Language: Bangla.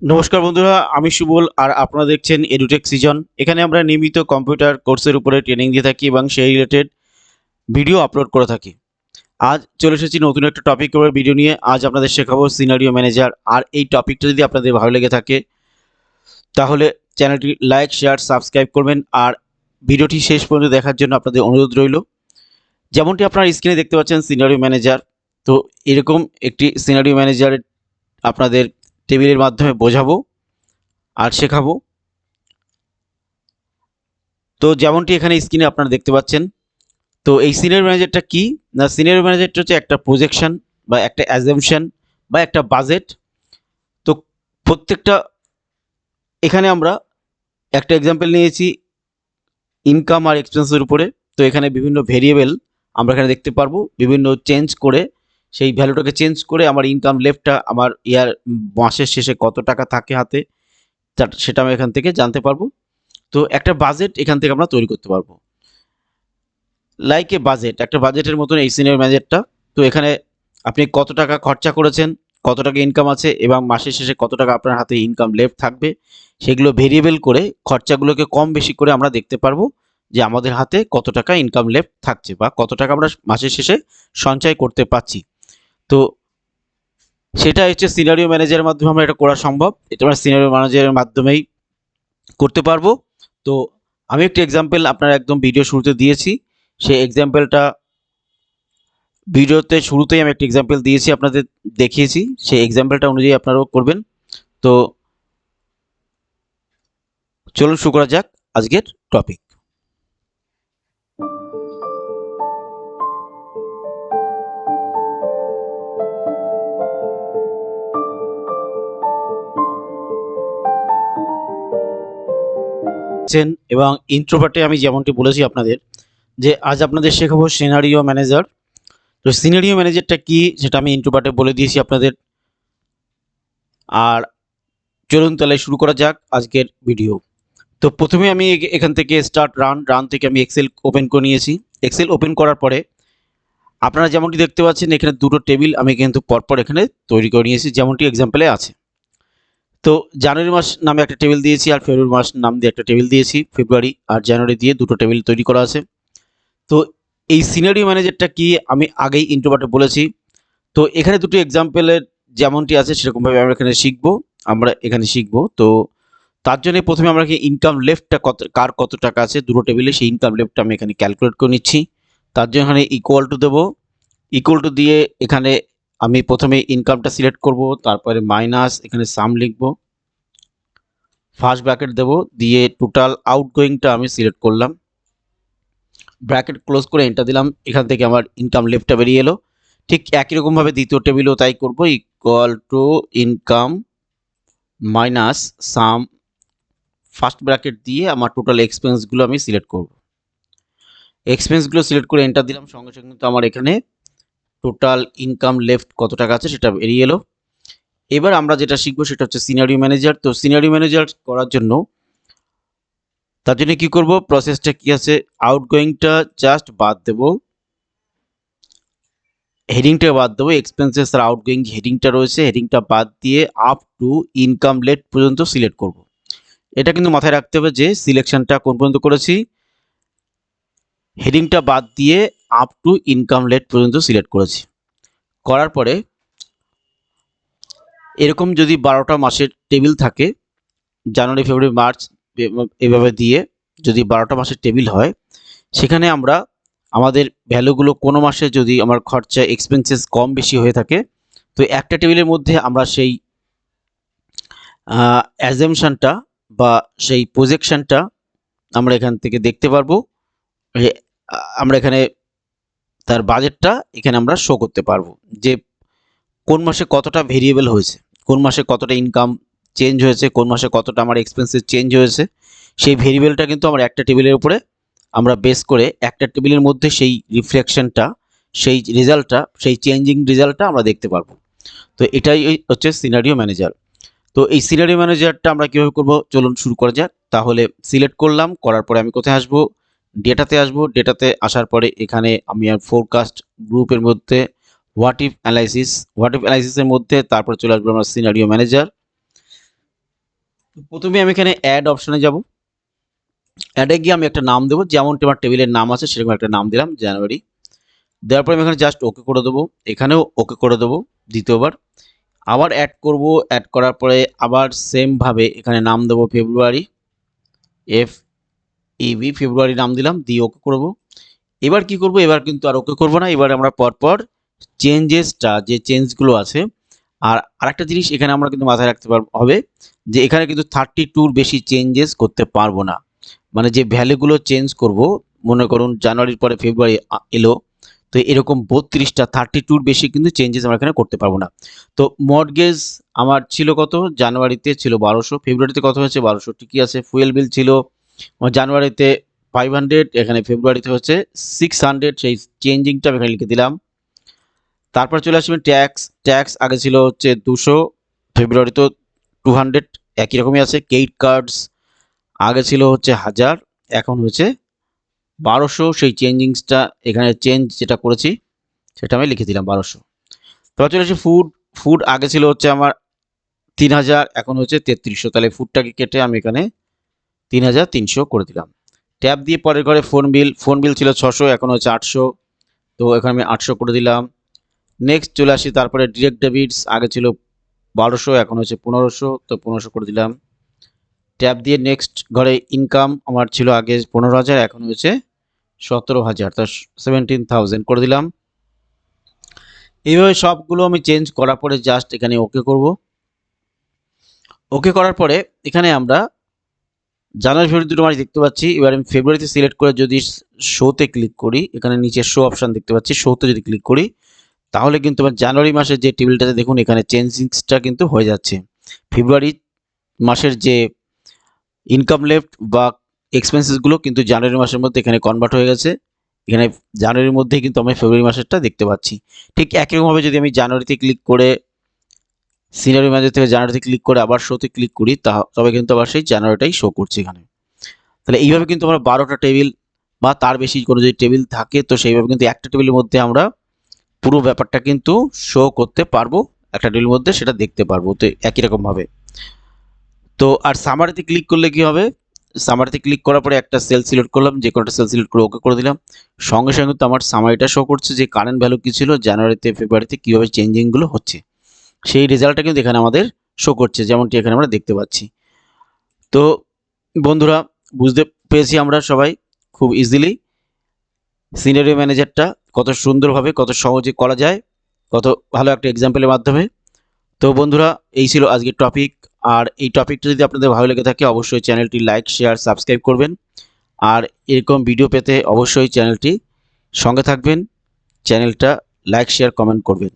নমস্কার বন্ধুরা, আমি সুবল আর আপনারা দেখছেন এডুটেক সিজন। এখানে আমরা নিয়মিত কম্পিউটার কোর্সের উপরে ট্রেনিং দিয়ে থাকি এবং সেই রিলেটেড ভিডিও আপলোড করে থাকি। আজ চলে এসেছি নতুন একটা টপিক করে ভিডিও নিয়ে। আজ আপনাদের শেখাবো সিনারিও ম্যানেজার। আর এই টপিকটা যদি আপনাদের ভালো লেগে থাকে তাহলে চ্যানেলটি লাইক, শেয়ার, সাবস্ক্রাইব করবেন। আর ভিডিওটি শেষ পর্যন্ত দেখার জন্য আপনাদের অনুরোধ রইল। যেমনটি আপনারা স্ক্রিনে দেখতে পাচ্ছেন সিনারিও ম্যানেজার। তো এরকম একটি সিনারিও ম্যানেজার আপনাদের টেবিলের মাধ্যমে বোঝাবো আর শেখাবো। তো যেমনটি এখানে স্ক্রিনে আপনারা দেখতে পাচ্ছেন, তো এই সিনিয়র ম্যানেজারটা কি না, সিনিয়র ম্যানেজারটা হচ্ছে একটা প্রজেকশন বা একটা অ্যাজাম্পশন বা একটা বাজেট। তো প্রত্যেকটা এখানে আমরা একটা এক্সাম্পল নিয়েছি ইনকাম আর এক্সপেন্সের উপরে। তো এখানে বিভিন্ন ভেরিয়েবল আমরা এখানে দেখতে পারবো, বিভিন্ন চেঞ্জ করে সেই ভ্যালুটাকে চেঞ্জ করে আমার ইনকাম লেফটটা আমার মাসের শেষে কত টাকা থাকে হাতে সেটা আমি এখান থেকে জানতে পারবো। তো একটা বাজেট এখান থেকে আমরা তৈরি করতে পারবো, লাইক এ বাজেট, একটা বাজেটের মতন এই সিনিয়র ম্যানেজারটা। তো এখানে আপনি কত টাকা খরচা করেছেন, কত টাকা ইনকাম আছে এবং মাসের শেষে কত টাকা আপনার হাতে ইনকাম লেফট থাকবে, সেগুলো ভেরিয়েবল করে খরচাগুলোকে কম বেশি করে আমরা দেখতে পারবো যে আমাদের হাতে কত টাকা ইনকাম লেফট থাকছে বা কত টাকা আমরা মাসের শেষে সঞ্চয় করতে পারছি। তো সেটা হচ্ছে সিনারিও ম্যানেজারের মাধ্যমে আমরা এটা করা সম্ভব। এটা আমরা সিনারিও ম্যানেজারের মাধ্যমেই করতে পারবো। তো আমি একটি এক্সাম্পল আপনার একদম ভিডিও শুরুতে দিয়েছি। সেই এক্সাম্পলটা ভিডিওতে শুরুতেই আমি একটা এক্সাম্পল দিয়েছি, আপনাদের দেখিয়েছি, সেই এক্সাম্পলটা অনুযায়ী আপনারাও করবেন। তো চলুন শুরু করা যাক আজকের টপিক। এবং ইন্ট্রোভার্টে আমি যেমনটি বলেছি আপনাদের যে আজ আপনাদের শেখাবো সিনারিও ম্যানেজার। তো সিনারিও ম্যানেজারটা কি সেটা আমি ইন্ট্রোভার্টে বলে দিয়েছি আপনাদের। আর চলুন তাহলে শুরু করা যাক আজকের ভিডিও। তো প্রথমে আমি এখান থেকে স্টার্ট রান থেকে আমি এক্সেল ওপেন করে নিয়েছি। এক্সেল ওপেন করার পরে আপনারা যেমনটি দেখতে পাচ্ছেন এখানে দুটো টেবিল আমি কিন্তু পরপর এখানে তৈরি করে নিয়েছি, যেমনটি এক্সাম্পলে আছে। তো জানুয়ারি মাস নামে একটা টেবিল দিয়েছি আর ফেব্রুয়ারি মাস নাম দিয়ে একটা টেবিল দিয়েছি, ফেব্রুয়ারি আর জানুয়ারি দিয়ে দুটো টেবিল তৈরি করা আছে। তো এই সিনারিও ম্যানেজারটা কি আমি আগেই ইন্ট্রোভার্টে বলেছি। তো এখানে দুটো এক্সাম্পলের যেমনটি আছে সেরকমভাবে আমরা এখানে শিখবো। তো তার জন্য প্রথমে আমরা কি ইনকাম লেফটটা কত টাকা আছে দুটো টেবিলে, সেই ইনকাম লেফটটা আমি এখানে ক্যালকুলেট করে নিচ্ছি। তার জন্য এখানে ইকুয়াল টু দেবো, ইকুয়াল টু দিয়ে এখানে আমি প্রথমে ইনকামটা সিলেক্ট করব, তারপরে মাইনাস এখানে সাম লিখব, ফার্স্ট ব্র্যাকেট দেবো, দিয়ে টোটাল আউটগোয়িংটা আমি সিলেক্ট করলাম, ব্র্যাকেট ক্লোজ করে এন্টার দিলাম। এখান থেকে আমার ইনকাম লেফটটা বেরিয়ে এলো। ঠিক একই রকমভাবে দ্বিতীয় টেবিলেও তাই করব, equal to income minus some, first bracket দিয়ে আমার টোটাল এক্সপেন্সগুলো আমি সিলেক্ট করব। এক্সপেন্সগুলো সিলেক্ট করে এন্টার দিলাম, সঙ্গে সঙ্গে কিন্তু আমার এখানে টোটাল ইনকাম লেফট কত টাকা আছে সেটা বেরিয়ে এলো। এবার আমরা যেটা শিখবো সেটা হচ্ছে সিনারিও ম্যানেজার। তো সিনারিও ম্যানেজার করার জন্য তার জন্য কি করব, প্রসেসটা কি আছে, আউটগোয়িংটা জাস্ট বাদ দেবো, হেডিংটা বাদ দেবো, এক্সপেন্সেস আর আউটগোয়িং হেডিংটা রয়েছে, হেডিংটা বাদ দিয়ে আপ টু ইনকাম লেফট পর্যন্ত সিলেক্ট করব। এটা কিন্তু মাথায় রাখতে হবে যে সিলেকশনটা কোন পর্যন্ত করেছি, হেডিংটা বাদ দিয়ে আপ টু ইনকাম লেট পর্যন্ত সিলেক্ট করেছি। করার পরে এরকম যদি 12টা মাসের টেবিল থাকে, জানুয়ারি ফেব্রুয়ারি মার্চ এভাবে দিয়ে যদি 12টা মাসের টেবিল হয়, সেখানে আমরা আমাদের ভ্যালুগুলো কোনো মাসে যদি আমার খরচা এক্সপেন্সেস কম বেশি হয়ে থাকে, তো একটা টেবিলের মধ্যে আমরা সেই অ্যাজাম্পশনটা বা সেই প্রজেকশনটা আমরা এখান থেকে দেখতে পারবো। আমরা এখানে তার বাজেটটা এখানে আমরা শো করতে পারবো যে কোন মাসে কতটা ভেরিয়েবল হয়েছে, কোন মাসে কতটা ইনকাম চেঞ্জ হয়েছে, কোন মাসে কতটা আমার এক্সপেন্সেস চেঞ্জ হয়েছে। সেই ভেরিয়েবলটা কিন্তু আমরা একটা টেবিলের উপরে আমরা বেস করে একটা টেবিলের মধ্যে সেই রিফ্লেকশনটা, সেই রেজাল্টটা, সেই চেঞ্জিং রেজাল্টটা আমরা দেখতে পারবো। তো এটাই হচ্ছে সিনারিও ম্যানেজার। তো এই সিনারিও ম্যানেজারটা আমরা কীভাবে করবো চলুন শুরু করা যাক। তাহলে সিলেক্ট করলাম, করার পরে আমি কোথায় আসবো, ডেটাতে আসবো। ডেটাতে আসার পরে এখানে আমি আর ফোরকাস্ট গ্রুপের মধ্যে হোয়াট ইফ অ্যানালাইসিসের মধ্যে তারপরে চলে আসবো আমরা সিনারিও ম্যানেজার। তো প্রথমে আমি এখানে অ্যাড অপশনে যাব। অ্যাডে গিয়ে আমি একটা নাম দেবো, যেমনটি আমার টেবিলের নাম আছে সেরকম একটা নাম দিলাম জানুয়ারি। দেওয়ার পরে আমি এখানে জাস্ট ওকে করে দেবো, এখানেও ওকে করে দেবো দ্বিতীয়বার। আবার অ্যাড করব, অ্যাড করার পরে আবার সেমভাবে এখানে নাম দেবো ফেব্রুয়ারি, ফেব্রুয়ারি নাম দিলাম, দিয়ে ওকে করবো। এবার কি করব, এবার কিন্তু আর ওকে করবো না, এবার আমরা পরপর চেঞ্জেসটা যে চেঞ্জগুলো আছে। আর আরেকটা জিনিস এখানে আমরা কিন্তু মাথায় রাখতে হবে যে এখানে কিন্তু 32-র বেশি চেঞ্জেস করতে পারবো না। মানে যে ভ্যালুগুলো চেঞ্জ করব, মনে করুন জানুয়ারির পরে ফেব্রুয়ারি এলো, তো এরকম 32টা 32-র বেশি কিন্তু চেঞ্জেস আমরা এখানে করতে পারবো না। তো মর্টগেজ আমার ছিল কত, জানুয়ারিতে ছিল 1200, ফেব্রুয়ারিতে কত হয়েছে 1200, ঠিকই আছে। ফুয়েল বিল ছিল আমার জানুয়ারিতে 500, এখানে ফেব্রুয়ারিতে হচ্ছে 600, সেই চেঞ্জিংটা আমি এখানে লিখে দিলাম। তারপর চলে আসবেন ট্যাক্স। ট্যাক্স আগে ছিল হচ্ছে 200, ফেব্রুয়ারিতে 200, একই রকমই আছে। ক্রেডিট কার্ডস আগে ছিল হচ্ছে 1000, এখন হচ্ছে 1200, সেই চেঞ্জিংসটা এখানে চেঞ্জ যেটা করেছি সেটা আমি লিখে দিলাম 1200। তারপর চলে আসি ফুড। ফুড আগে ছিল হচ্ছে আমার 3000, এখন হচ্ছে 3300, তাহলে ফুডটাকে কেটে আমি এখানে 3300 করে দিলাম। ট্যাব দিয়ে পরের ঘরে ফোন বিল। ফোন বিল ছিল 600, এখন হচ্ছে 800, তো এখানে আমি 800 করে দিলাম। নেক্সট চলে আসি, তারপরে ডিরেক্ট ডেবিটস আগে ছিল 1200, এখন হচ্ছে 1500, তো 1500 করে দিলাম। ট্যাব দিয়ে নেক্সট ঘরে ইনকাম আমার ছিল আগে 15,000, এখন হচ্ছে 17,000, তা 17,000 করে দিলাম। এইভাবে সবগুলো আমি চেঞ্জ করার পরে জাস্ট এখানে ওকে করব। ওকে করার পরে এখানে আমরা জানুয়ারি ফেব্রুয়ারি দুটো মাস দেখতে পাচ্ছি। এবার আমি ফেব্রুয়ারিতে সিলেক্ট করে যদি শোতে ক্লিক করি, এখানে নিচে শো অপশান দেখতে পাচ্ছি, শোতে যদি ক্লিক করি তাহলে কিন্তু আমার জানুয়ারি মাসের যে টেবিলটাতে দেখুন এখানে চেঞ্জিংসটা কিন্তু হয়ে যাচ্ছে। ফেব্রুয়ারি মাসের যে ইনকাম লেফট বা এক্সপেন্সেসগুলো কিন্তু জানুয়ারি মাসের মধ্যে এখানে কনভার্ট হয়ে গেছে। এখানে জানুয়ারির মধ্যেই কিন্তু আমি ফেব্রুয়ারি মাসেরটা দেখতে পাচ্ছি। ঠিক একই রকমভাবে যদি আমি জানুয়ারিতে ক্লিক করে সিনারি ম্যানেজার থেকে জানুয়ারিতে ক্লিক করে আবার শোতে ক্লিক করি, তবে কিন্তু আবার সেই জানুয়ারিটাই শো করছে এখানে। তাহলে এইভাবে কিন্তু আমরা 12টা টেবিল বা তার বেশি কোনো যদি টেবিল থাকে, তো সেইভাবে কিন্তু একটা টেবিলের মধ্যে আমরা পুরো ব্যাপারটা কিন্তু শো করতে পারবো, একটা টেবিলের মধ্যে সেটা দেখতে পারবো, তো একই রকমভাবে। তো আর সামারিতে ক্লিক করলে কি হবে, সামারিতে ক্লিক করার পরে একটা সেল সিলেক্ট করলাম, যে কোনো একটা সেল সিলেক্ট করে ওকে করে দিলাম, সঙ্গে সঙ্গে কিন্তু আমার সামারিটা শো করছে যে কারেন্ট ভ্যালু কী ছিল, জানুয়ারিতে ফেব্রুয়ারিতে কীভাবে চেঞ্জিংগুলো হচ্ছে, সেই রেজাল্টটা কিন্তু এখানে আমাদের শো করছে, যেমনটি এখানে আমরা দেখতে পাচ্ছি। তো বন্ধুরা, বুঝতে পেরেছি আমরা সবাই খুব ইজিলি সিনারিও ম্যানেজারটা কত সুন্দরভাবে কত সহজে করা যায়, কত ভালো একটা এক্সাম্পলের মাধ্যমে। তো বন্ধুরা, এই ছিল আজকের টপিক। আর এই টপিকটা যদি আপনাদের ভালো লেগে থাকে অবশ্যই চ্যানেলটি লাইক শেয়ার সাবস্ক্রাইব করবেন। আর এরকম ভিডিও পেতে অবশ্যই চ্যানেলটি সঙ্গে থাকবেন, চ্যানেলটা লাইক শেয়ার কমেন্ট করবেন।